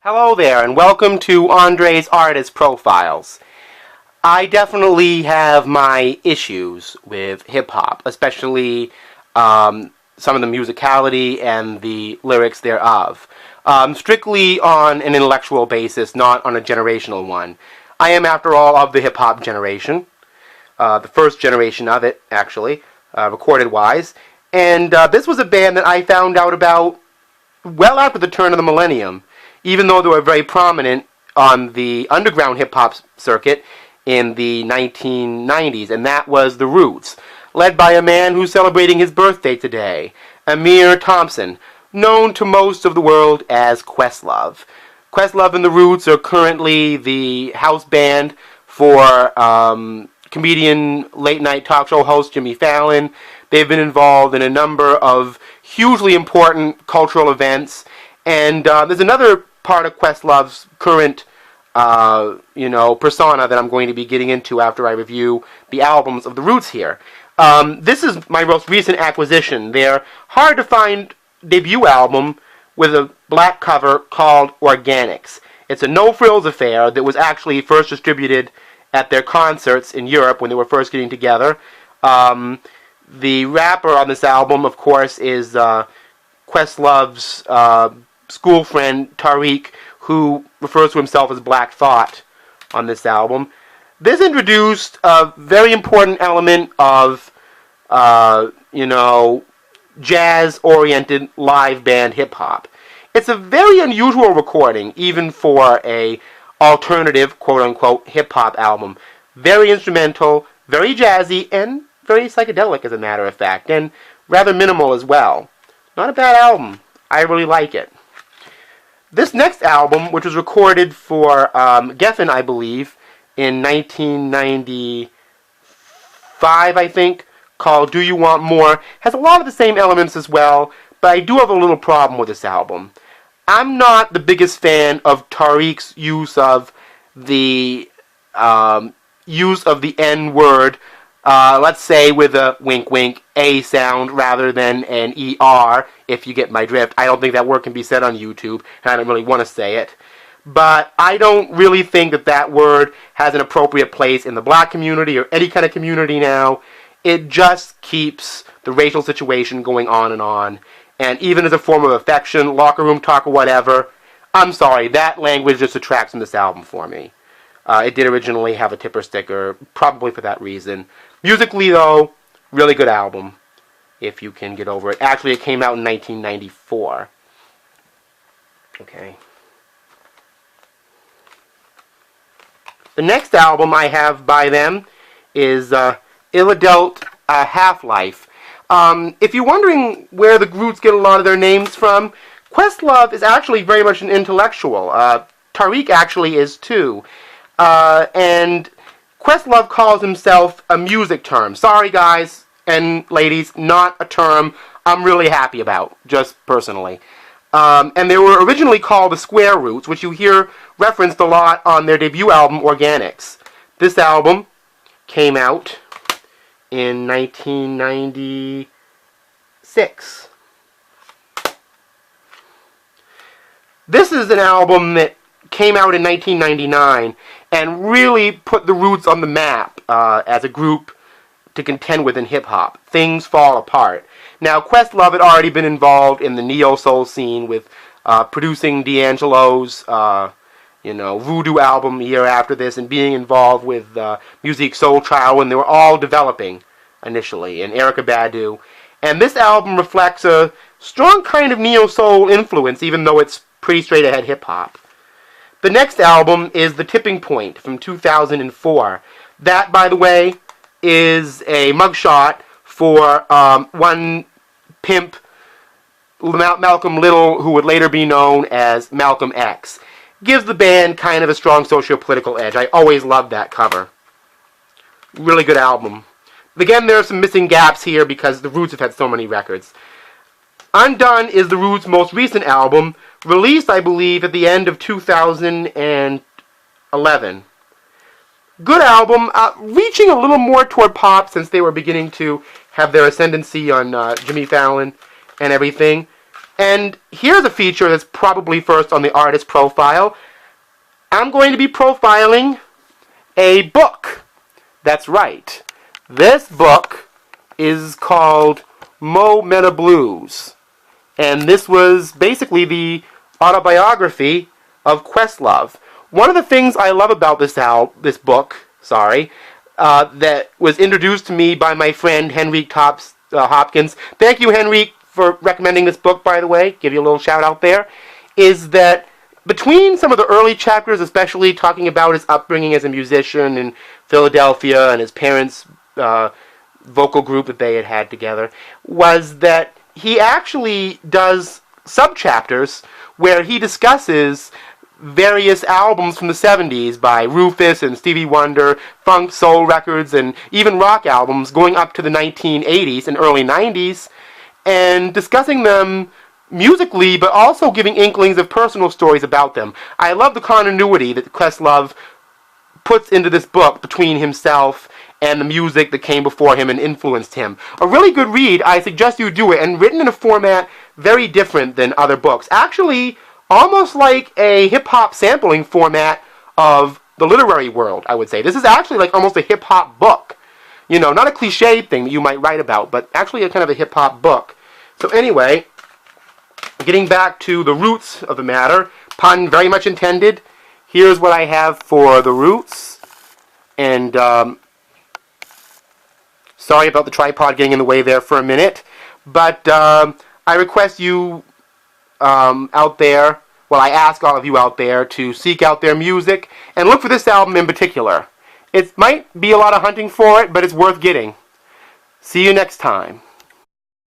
Hello there, and welcome to Andre's Artist Profiles. I definitely have my issues with hip-hop, especially some of the musicality and the lyrics thereof. Strictly on an intellectual basis, not on a generational one. I am, after all, of the hip-hop generation. The first generation of it, actually, recorded-wise. And this was a band that I found out about well after the turn of the millennium, even though they were very prominent on the underground hip-hop circuit in the 1990s, and that was The Roots, led by a man who's celebrating his birthday today, Ahmir Thompson, known to most of the world as Questlove. Questlove and The Roots are currently the house band for comedian late-night talk show host Jimmy Fallon. They've been involved in a number of hugely important cultural events, and there's another part of Questlove's current, persona that I'm going to be getting into after I review the albums of The Roots here. This is my most recent acquisition. Their hard-to-find debut album with a black cover called Organics. It's a no-frills affair that was actually first distributed at their concerts in Europe when they were first getting together. The rapper on this album, of course, is Questlove's school friend Tariq, who refers to himself as Black Thought on this album. This introduced a very important element of, jazz-oriented live band hip-hop. It's a very unusual recording, even for a alternative, quote-unquote, hip-hop album. Very instrumental, very jazzy, and very psychedelic, as a matter of fact, and rather minimal as well. Not a bad album. I really like it. This next album, which was recorded for Geffen, I believe, in 1995, I think, called Do You Want More, has a lot of the same elements as well, but I do have a little problem with this album. I'm not the biggest fan of Tariq's use of the N-word, let's say with a wink-wink A sound rather than an ER, if you get my drift. I don't think that word can be said on YouTube, and I don't really want to say it. But I don't really think that that word has an appropriate place in the black community or any kind of community now. It just keeps the racial situation going on. And even as a form of affection, locker room talk or whatever, I'm sorry, that language just detracts from this album for me. It did originally have a tipper sticker, probably for that reason. Musically, though, really good album, if you can get over it. Actually, it came out in 1994. Okay. The next album I have by them is Ill-Adult Half-Life. If you're wondering where the Roots get a lot of their names from, Questlove is actually very much an intellectual. Tariq actually is too. And Questlove calls himself a music term. Sorry, guys and ladies, not a term I'm really happy about, just personally. And they were originally called the Square Roots, which you hear referenced a lot on their debut album, Organics. This album came out in 1996. This is an album that came out in 1999 and really put the Roots on the map as a group to contend with in hip-hop. Things Fall Apart. Now, Questlove had already been involved in the neo-soul scene with producing D'Angelo's Voodoo album a year after this, and being involved with Musique Soul Child when they were all developing initially, and Erykah Badu. And this album reflects a strong kind of neo-soul influence, even though it's pretty straight-ahead hip-hop. The next album is The Tipping Point from 2004. That, by the way, is a mugshot for one pimp, Malcolm Little, who would later be known as Malcolm X. Gives the band kind of a strong socio-political edge. I always loved that cover. Really good album. Again, there are some missing gaps here because the Roots have had so many records. Undone is the Roots' most recent album, released, I believe, at the end of 2011. Good album, reaching a little more toward pop since they were beginning to have their ascendancy on Jimmy Fallon and everything. And here's a feature that's probably first on the artist profile. I'm going to be profiling a book. That's right. This book is called Mo Meta Blues. And this was basically the autobiography of Questlove. One of the things I love about this book, that was introduced to me by my friend Henrik Hopkins. Thank you, Henrik, for recommending this book, by the way. Give you a little shout out there. Is that between some of the early chapters, especially talking about his upbringing as a musician in Philadelphia and his parents' vocal group that they had together, was that he actually does subchapters where he discusses various albums from the 70s by Rufus and Stevie Wonder, funk, soul records, and even rock albums going up to the 1980s and early 90s, and discussing them musically, but also giving inklings of personal stories about them. I love the continuity that Questlove puts into this book between himself and the music that came before him and influenced him. A really good read. I suggest you do it, and written in a format very different than other books. Actually, almost like a hip-hop sampling format of the literary world, I would say. This is actually like almost a hip-hop book. You know, not a cliche thing that you might write about, but actually a kind of a hip-hop book. So anyway, getting back to the roots of the matter, pun very much intended, here's what I have for the roots. And sorry about the tripod getting in the way there for a minute, but I request you out there, well, I ask all of you out there to seek out their music and look for this album in particular. It might be a lot of hunting for it, but it's worth getting. See you next time.